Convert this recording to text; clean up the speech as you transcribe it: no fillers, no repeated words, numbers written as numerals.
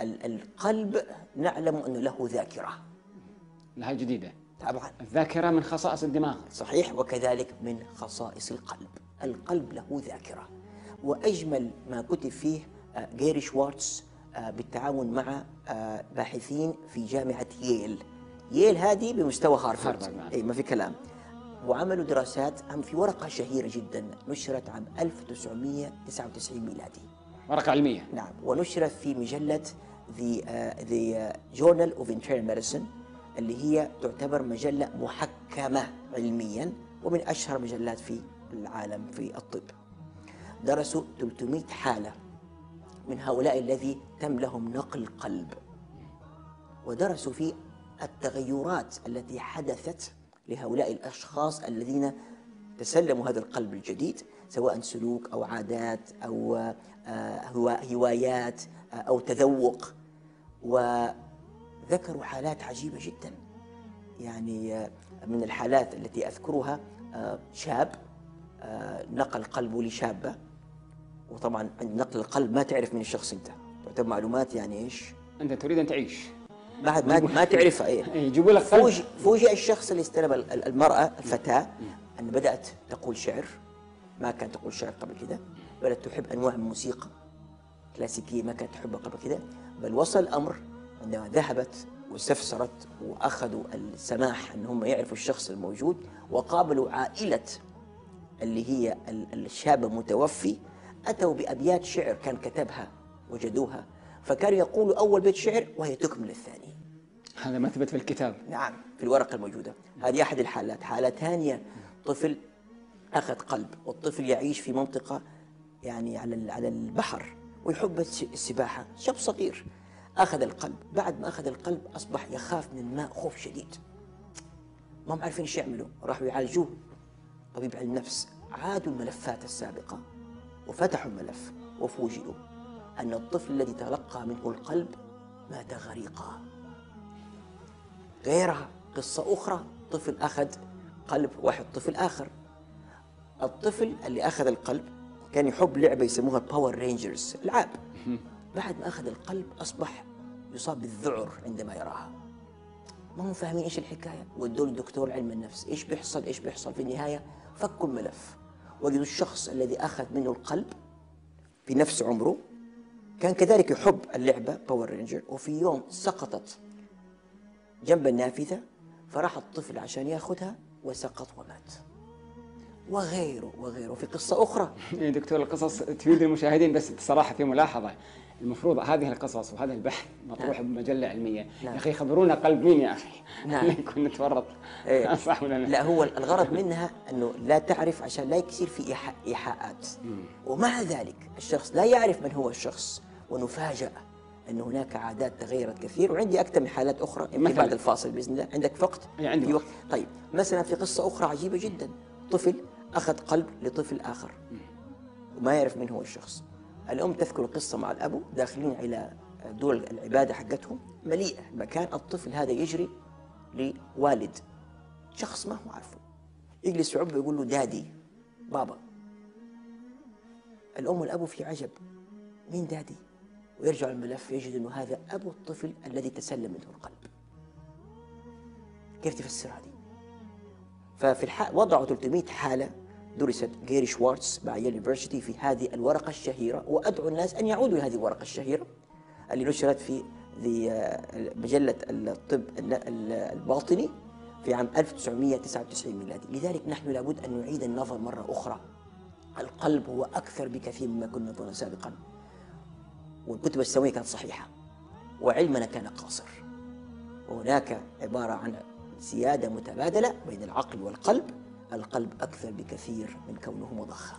القلب نعلم أنه له ذاكرة. هاي جديدة طبعا. الذاكرة من خصائص الدماغ. صحيح، وكذلك من خصائص القلب. القلب له ذاكرة، وأجمل ما كتب فيه جيري شوارتز بالتعاون مع باحثين في جامعة ييل. ييل هذه بمستوى هارفارد، أي ما في كلام. وعملوا دراسات في ورقة شهيرة جدا نشرت عام 1999 ميلادي. ورقة علمية. نعم، ونشرت في مجلة The Journal of Internal Medicine، اللي هي تعتبر مجلة محكمة علميا ومن أشهر مجلات في العالم في الطب. درسوا 300 حالة من هؤلاء الذي تم لهم نقل قلب، ودرسوا في التغيرات التي حدثت لهؤلاء الأشخاص الذين تسلموا هذا القلب الجديد، سواء سلوك أو عادات أو هوايات أو تذوق. وذكروا حالات عجيبة جدا. يعني من الحالات التي أذكرها شاب نقل قلبه لشابة، وطبعا عند نقل القلب ما تعرف من الشخص أنت، تعتبر معلومات يعني إيش؟ أنت تريد أن تعيش بعد ما تعرفها. إيه يجيبوا لك قلب. فوجئ الشخص اللي استلم المرأة الفتاة أن بدأت تقول شعر، ما كانت تقول شعر قبل كده، بدأت تحب أنواع من الموسيقى كلاسيكية ما كانت تحبها قبل كده. بل وصل الأمر عندما ذهبت واستفسرت وأخذوا السماح أن هم يعرفوا الشخص الموجود، وقابلوا عائلة اللي هي الشاب المتوفي، أتوا بأبيات شعر كان كتبها وجدوها، فكانوا يقولوا أول بيت شعر وهي تكمل الثاني. هذا ما ثبت في الكتاب. نعم، في الورقة الموجودة. هذه أحد الحالات. حالة ثانية، طفل أخذ قلب، والطفل يعيش في منطقة يعني على البحر ويحب السباحة، شاب صغير. أخذ القلب، بعد ما أخذ القلب أصبح يخاف من الماء خوف شديد، ما هم عارفين ايش يعملوا. راحوا يعالجوه، طبيب علم نفس، عادوا الملفات السابقة وفتحوا الملف وفوجئوا أن الطفل الذي تلقى منه القلب مات غريقا. غيرها قصة أخرى، طفل أخذ قلب واحد طفل آخر. الطفل اللي أخذ القلب كان يحب لعبة يسموها باور رينجرز، ألعاب. بعد ما أخذ القلب أصبح يصاب بالذعر عندما يراها، ما هم فاهمين إيش الحكاية. ودوا لدكتور علم النفس، إيش بيحصل إيش بيحصل. في النهاية فكوا الملف، وجدوا الشخص الذي أخذ منه القلب في نفس عمره كان كذلك يحب اللعبة باور رينجر، وفي يوم سقطت جنب النافذة، فراح الطفل عشان ياخذها وسقط ومات. وغيره وغيره. في قصة أخرى يا دكتور القصص تفيد المشاهدين، بس بصراحة في ملاحظة، المفروض هذه القصص وهذا البحث مطروح بمجلة علمية. يا أخي خبرونا قلب مين يا أخي. يكون نتورط. صح ولا لا؟ هو الغرض منها أنه لا تعرف عشان لا يصير في إيحاءات. ومع ذلك الشخص لا يعرف من هو الشخص، ونفاجأ أن هناك عادات تغيرت كثير. وعندي أكثر من حالات أخرى يمكن بعد الفاصل بإذن الله. عندك وقت؟ عندي وقت. طيب، مثلا في قصة أخرى عجيبة جدا، طفل أخذ قلب لطفل آخر وما يعرف من هو الشخص. الأم تذكر القصة مع الأبو، داخلين إلى دور العبادة حقتهم مليئة مكان، الطفل هذا يجري لوالد شخص ما هو عارفه، يجلس عبه يقول له دادي بابا. الأم والأبو في عجب، مين دادي؟ ويرجع الملف يجد أنه هذا أبو الطفل الذي تسلم منه القلب. كيف تفسر هذه؟ ففي وضعوا 300 حالة درست جيري شوارتز مع ييل يونيفرسيتي في هذه الورقة الشهيرة. وأدعو الناس أن يعودوا لهذه الورقة الشهيرة اللي نشرت في مجلة الطب الباطني في عام 1999 ميلادي. لذلك نحن لابد أن نعيد النظر مرة أخرى. القلب هو أكثر بكثير مما كنا نظن سابقا، والكتب السماوية كانت صحيحة وعلمنا كان قاصر، وهناك عبارة عن سيادة متبادلة بين العقل والقلب. القلب أكثر بكثير من كونه مضخم.